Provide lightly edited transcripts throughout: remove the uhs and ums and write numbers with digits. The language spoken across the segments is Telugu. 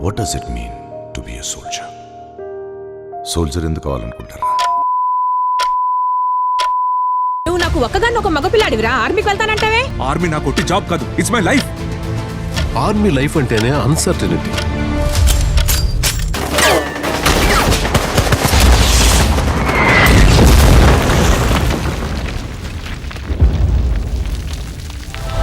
What does it mean to be a soldier? Soldier ఎందుకు కావాలనుకుంటారా? నువ్వు నాకు ఒక్కదాన్ని ఒక మగపిల్లాడివిరా, ఆర్మీకి వెళ్తానంటావే? ఆర్మీ నాకు ఒట్టి జాబ్ కాదు, it's my life. Army life అంటేనే uncertainty.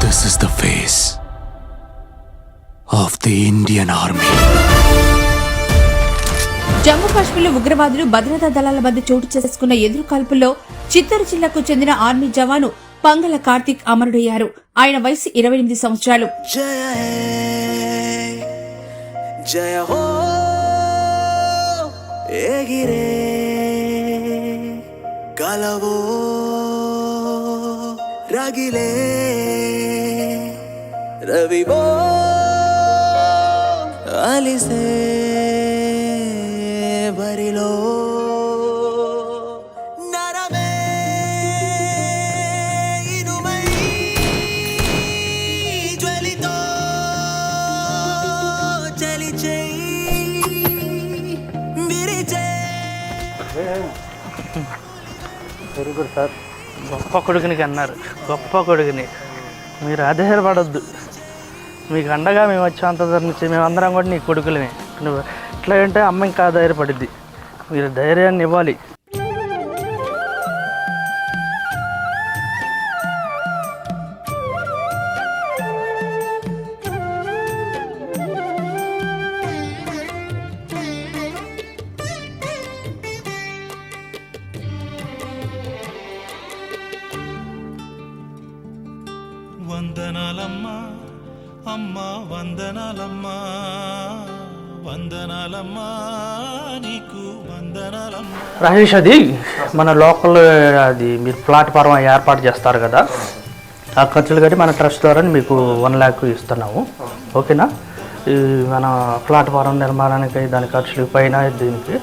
This is the face of the Indian Army. Jammu కాశ్మీర్లో ఉగ్రవాదులు భద్రతా దళాల మధ్య చోటు చేసుకున్న ఎదురు కాల్పుల్లో చిత్తూరు జిల్లాకు చెందిన ఆర్మీ జవాను పంగల కార్తిక్ అమరుడయ్యారు. ఆయన వయసు 28 సంవత్సరాలు. జయ హో ఎగిరే కలవో రగిలే రవివో అలిసే బరిలో నరమే ఇనుమై జ్వలితో చలిచై విరిచే. Very good sir. గొప్ప కొడుకునికి అన్నారు, గొప్ప కొడుకుని. మీరు ఆధారపడొద్దు, మీకు అండగా మేము వచ్చేంత నుంచి మేమందరం కూడా నీ కొడుకులమే. నువ్వు ఎట్లా అంటే అమ్మ ఇంకా ధైర్యపడిద్ది. మీరు ధైర్యాన్ని ఇవ్వాలి. వందనాలమ్మా అమ్మా, వందనాలమ్మా, వందనాలమ్మా, నీకు వందనాలమ్మా. రాజేష్, అది మన లోకల్ అది మీరు ప్లాట్ఫారం ఏర్పాటు చేస్తారు కదా, ఆ ఖర్చులు కట్టి మన ట్రస్ట్ ద్వారా మీకు 1 lakh ఇస్తున్నాము. ఓకేనా? ఈ మన ప్లాట్ఫారం నిర్మాణానికి దాని ఖర్చులు పైన దీనికి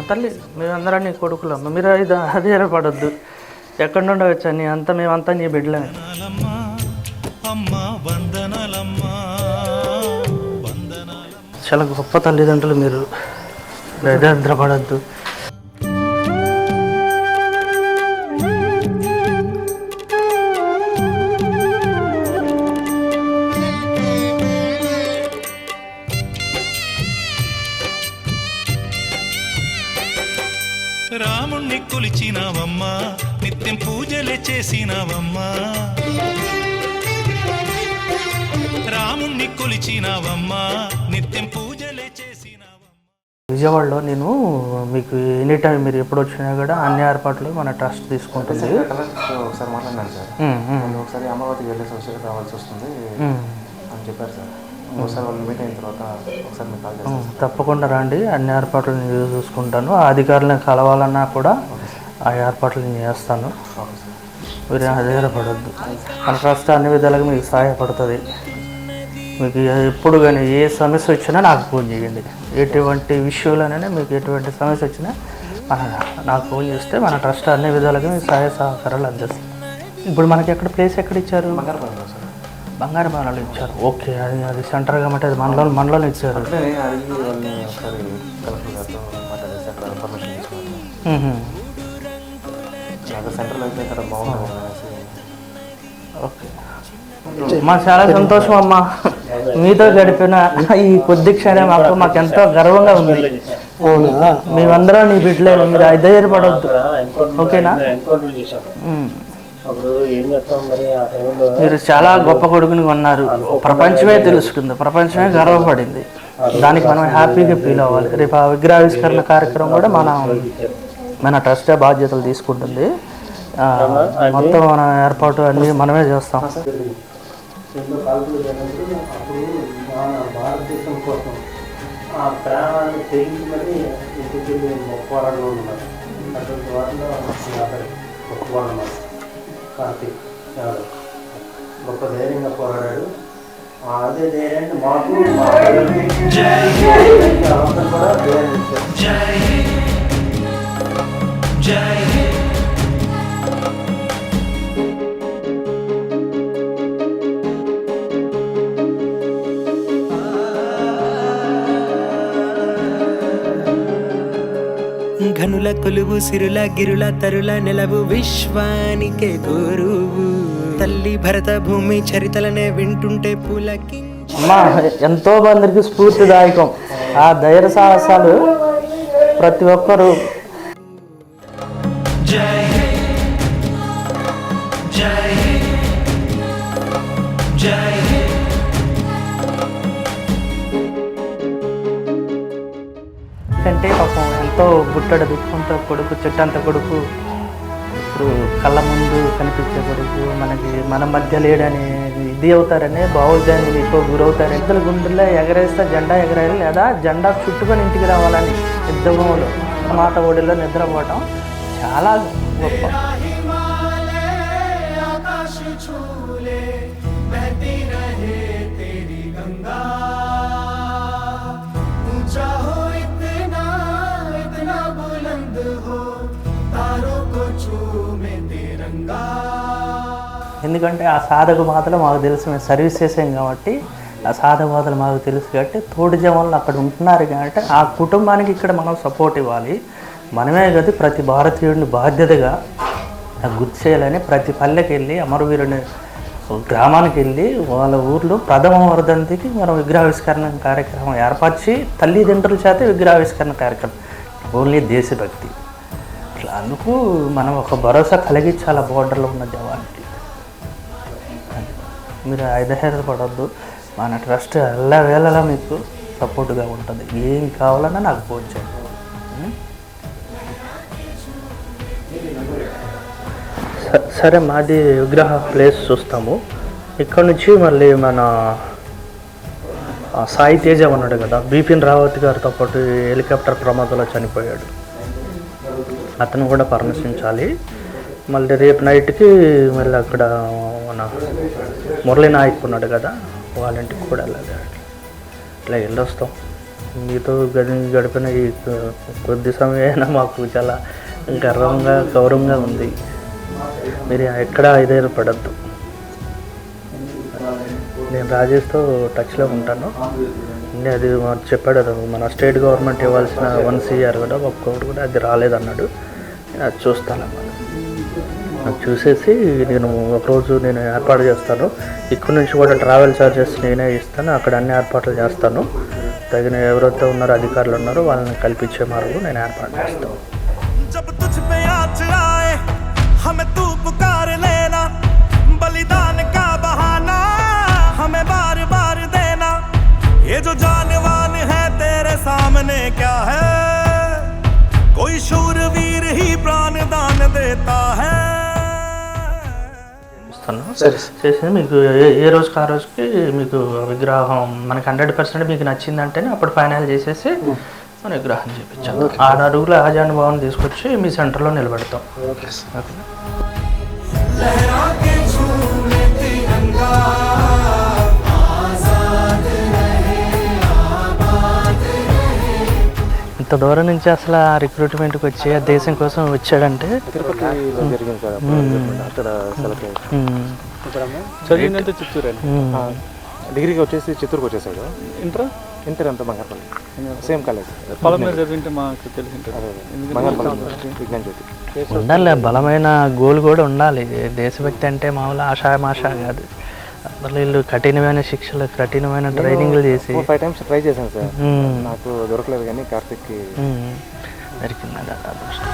తల్లి మేమందరం నీ కొడుకులమ్మ. మీరు అధైర్యపడొద్దు. ఎక్కడి నుండి వచ్చాను అంతా మేమంతా నీ బిడ్డలమే. చాలా గొప్ప తల్లిదండ్రులు మీరు. అధైర్యపడొద్దు. రాముణ్ణి కొలిచినావమ్మా, నిత్యం పూజలే చేసినావమ్మా. రాముణ్ణి కొలిచినావమ్మా, నిత్యం పూజలే చేసినావమ్మా. విజయవాడలో నేను మీకు ఎనీ టైం మీరు ఎప్పుడు వచ్చినా కూడా అన్ని ఏర్పాట్లు మన ట్రస్ట్ తీసుకుంటుంది. ఒకసారి మాట్లాడినాను సార్, ఒకసారి అమరావతికి వెళ్ళేసి వచ్చి రావాల్సి వస్తుంది అని చెప్పారు సార్. ఒకసారి వాళ్ళు మీట్ అయిన తర్వాత ఒకసారి మీకు కాల్ చేస్తాను. తప్పకుండా రండి, అన్ని ఏర్పాట్లు నేను చూసుకుంటాను. ఆ అధికారులను కలవాలన్నా కూడా ఆ ఏర్పాట్లు నేను చేస్తాను. మీరు ఆధారపడద్దు. మన ట్రస్ట్ అన్ని విధాలుగా మీకు సహాయపడుతుంది. మీకు ఎప్పుడు కానీ ఏ సమస్య వచ్చినా నాకు ఫోన్ చేయండి. ఎటువంటి విషయంలోనైనా మీకు ఎటువంటి సమస్య వచ్చినా నాకు ఫోన్ చేస్తే మన ట్రస్ట్ అన్ని విధాలుగా మీకు సహాయ సహకారాలు అందిస్తాం. ఇప్పుడు మనకి ఎక్కడ ప్లేస్ ఎక్కడ ఇచ్చారు? బంగారు బాణాలు ఇచ్చారు. ఓకే, అది సెంటర్ కాబట్టి అది మనలో ఇచ్చారు. ఓకే, మా చాలా సంతోషం అమ్మా. మీతో గడిపిన ఈ కొద్ది క్షణం మాకు ఎంతో గర్వంగా ఉంది. మేమందరం నీ బిడ్డలే, మీరు అధైర్యపడవద్దు. ఓకేనా? మీరు చాలా గొప్ప కొడుకుని ఉన్నారు. ప్రపంచమే తెలుసుకుంది, ప్రపంచమే గర్వపడింది. దానికి మనం హ్యాపీగా ఫీల్ అవ్వాలి. రేపు ఆ విగ్రహావిష్కరణ కార్యక్రమం కూడా మన ట్రస్టే బాధ్యతలు తీసుకుంటుంది. మొత్తం మన ఏర్పాటు అన్నీ మనమే చేస్తాం. భారతదేశం కోసం ఆ ప్రాణాన్ని తెగించి మరి ఇంటికి పోరాడు ఉన్నారు. అటువంటి వాటిలో గొప్ప ఉన్నారు. కార్తీక్ గొప్ప ధైర్యంగా పోరాడాడు. అదే ధైర్యాన్ని మాకు కూడా ధైర్యం ఇచ్చారు. ఘనుల కొలువు సిరుల గిరుల తరుల నెలవు విశ్వానికే గురువు తల్లి భరత భూమి చరితలనే వింటుంటే పులకి అమ్మా ఎంతో మందికి స్ఫూర్తిదాయకం. ఆ ధైర్య సాహసాలు ప్రతి ఒక్కరూ జై హే జై హే జై హే కంటే పాపం ఎంతో బుట్టడ దుఃఖంతో కొడుకు చెట్టంత కొడుకు ఇప్పుడు కళ్ళ ముందు కనిపించే కొడుకు మనకి మన మధ్య లేడని ఇది అవుతారని భావోద్యానికి ఎక్కువ గురవుతారని ఇద్దరు గుండెల్లో ఎగరేస్తే జెండా ఎగరేయాలి లేదా జెండా చుట్టుకొని ఇంటికి రావాలని యుద్ధభూములు మాట ఒడిలో నిద్రపోవటం చాలా గొప్ప. ఎందుకంటే ఆ సాధక బాధలు మాకు తెలుసు, మేము సర్వీస్ చేసాం కాబట్టి ఆ సాధక బాధలు మాకు తెలుసు కాబట్టి తోటి జవాన్లు అక్కడ ఉంటున్నారు కాబట్టి ఆ కుటుంబానికి ఇక్కడ మనం సపోర్ట్ ఇవ్వాలి. మనమే కదా ప్రతి భారతీయుడిని బాధ్యతగా గుర్తు చేయాలని ప్రతి పల్లెకి వెళ్ళి అమరవీరుని గ్రామానికి వెళ్ళి వాళ్ళ ఊర్లో ప్రథమ వర్ధంతికి మనం విగ్రహావిష్కరణ కార్యక్రమం ఏర్పరిచి తల్లిదండ్రుల చేత విగ్రహావిష్కరణ కార్యక్రమం ఓన్లీ దేశభక్తి ఇట్లా అందుకు మనం ఒక భరోసా కలిగించాలి బోర్డర్లో ఉన్న జవాన్కి. మీరు ఐదహేరపడద్దు, మన ట్రస్ట్ ఎల్లవేళలా మీకు సపోర్ట్గా ఉంటుంది. ఏం కావాలన్నా నాకు ఫోన్ చేయండి. సరే మాది విగ్రహ ప్లేస్ చూస్తాము. ఇక్కడ నుంచి మళ్ళీ మన సాయి తేజ ఉన్నాడు కదా, బిపిన్ రావత్ గారితో పాటు హెలికాప్టర్ ప్రమాదంలో చనిపోయాడు, అతను కూడా పరామర్శించాలి. మళ్ళీ రేపు నైట్కి మళ్ళీ అక్కడ మన మురళీ నాయక్ ఉన్నాడు కదా, వాళ్ళ ఇంటికి కూడా వెళ్ళాలి. ఇట్లా వెళ్ళొస్తాం. మీతో గడిపిన ఈ కొద్ది సమయమైనా మాకు చాలా గర్వంగా గౌరవంగా ఉంది. మీరు ఎక్కడా ఐదైర్పడద్దు. నేను రాజేష్తో టచ్లో ఉంటాను. అది చెప్పాడు, మన స్టేట్ గవర్నమెంట్ ఇవ్వాల్సిన 1 CR కూడా ఒక్కొక్కటి కూడా అది రాలేదన్నాడు. అది చూస్తానన్నమాట. అది చూసేసి నేను ఒకరోజు నేను ఏర్పాటు చేస్తాను. ఇక్కడ నుంచి కూడా ట్రావెల్ ఛార్జెస్ నేనే ఇస్తాను. అక్కడ అన్ని ఏర్పాట్లు చేస్తాను. తగిన ఎవరైతే ఉన్నారో అధికారులు ఉన్నారో వాళ్ళని కల్పించే మార్గం నేను ఏర్పాటు చేస్తాను. हमें तू पुकार लेना बलिदान का बहाना हमें बार बार देना ये जो जानवान है तेरे सामने क्या है कोई शूरवीर ही प्राण दान देता है. చేసి మీకు ఏ రోజుకి ఆ రోజుకి మీకు విగ్రహం మనకి 100% మీకు నచ్చిందంటేనే అప్పుడు ఫైనల్ చేసేసి మన విగ్రహం చేయించాం. 6 అడుగుల ఆజానుభావం తీసుకొచ్చి మీ సెంటర్లో నిలబెడతాం. ఇంత దూరం నుంచి అసలు ఆ రిక్రూట్మెంట్కి వచ్చి ఆ దేశం కోసం వచ్చాడంటే చదివినంత చిత్తూరు డిగ్రీకి వచ్చేసి చిత్తూరుకి వచ్చేసాడు. ఇంటర్ అంతా బంగారపల్లి సేమ్ కాలేజ్ చదివింటే మాకు ఉండాలి. బలమైన గోల్ కూడా ఉండాలి. దేశభక్తి అంటే మామూలు ఆషామాషా కాదు. మళ్ళీ వీళ్ళు కఠినమైన శిక్షలు కఠినమైన ట్రైనింగ్లు చేసి 5 times ట్రై చేశాను సార్, నాకు దొరకలేదు. కానీ కార్తిక్కి దొరికింది అదృష్టం.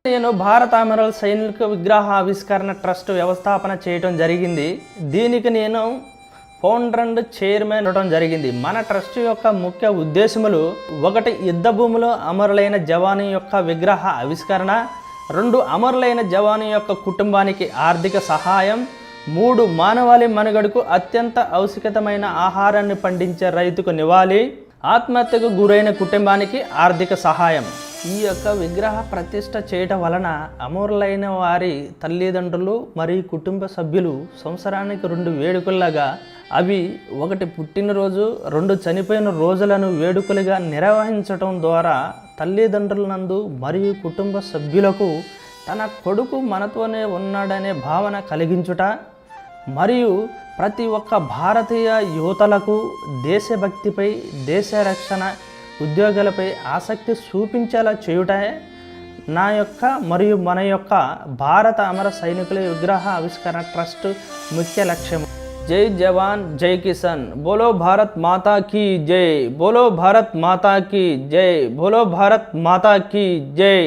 నేను భారత అమరల్ సైనిక విగ్రహ ఆవిష్కరణ ట్రస్ట్ వ్యవస్థాపన చేయడం జరిగింది. దీనికి నేను ఫౌండర్ అండ్ చైర్మన్ అవడం జరిగింది. మన ట్రస్ట్ యొక్క ముఖ్య ఉద్దేశములు 1 యుద్ధ భూమిలో అమరులైన జవాను యొక్క విగ్రహ ఆవిష్కరణ, 2 అమరులైన జవాను యొక్క కుటుంబానికి ఆర్థిక సహాయం, 3 మానవాళి మనుగడకు అత్యంత అవశ్యకతమైన ఆహారాన్ని పండించే రైతుకు నివాళి, ఆత్మహత్యకు గురైన కుటుంబానికి ఆర్థిక సహాయం. ఈ యొక్క విగ్రహ ప్రతిష్ఠ చేయటం వలన అమరులైన వారి తల్లిదండ్రులు మరియు కుటుంబ సభ్యులు సంవత్సరానికి 2 వేడుకల్లాగా అవి ఒకటి పుట్టినరోజు 2 చనిపోయిన రోజులను వేడుకలుగా నిర్వహించటం ద్వారా తల్లిదండ్రులందు మరియు కుటుంబ సభ్యులకు తన కొడుకు మనతోనే ఉన్నాడనే భావన కలిగించుట మరియు ప్రతి ఒక్క భారతీయ యువతలకు దేశభక్తిపై దేశ రక్షణ ఉద్యోగాలపై ఆసక్తి చూపించేలా చేయుటే నా యొక్క మరియు మన యొక్క భారత అమర సైనికుల విగ్రహ ఆవిష్కరణ ట్రస్ట్ ముఖ్య లక్ష్యం. జై జవాన్ జై కిసాన్, బోలో భారత్ మాతా కీ జై, బోలో భారత్ మాతా కీ జై, బోలో భారత్ మాతా కీ జై.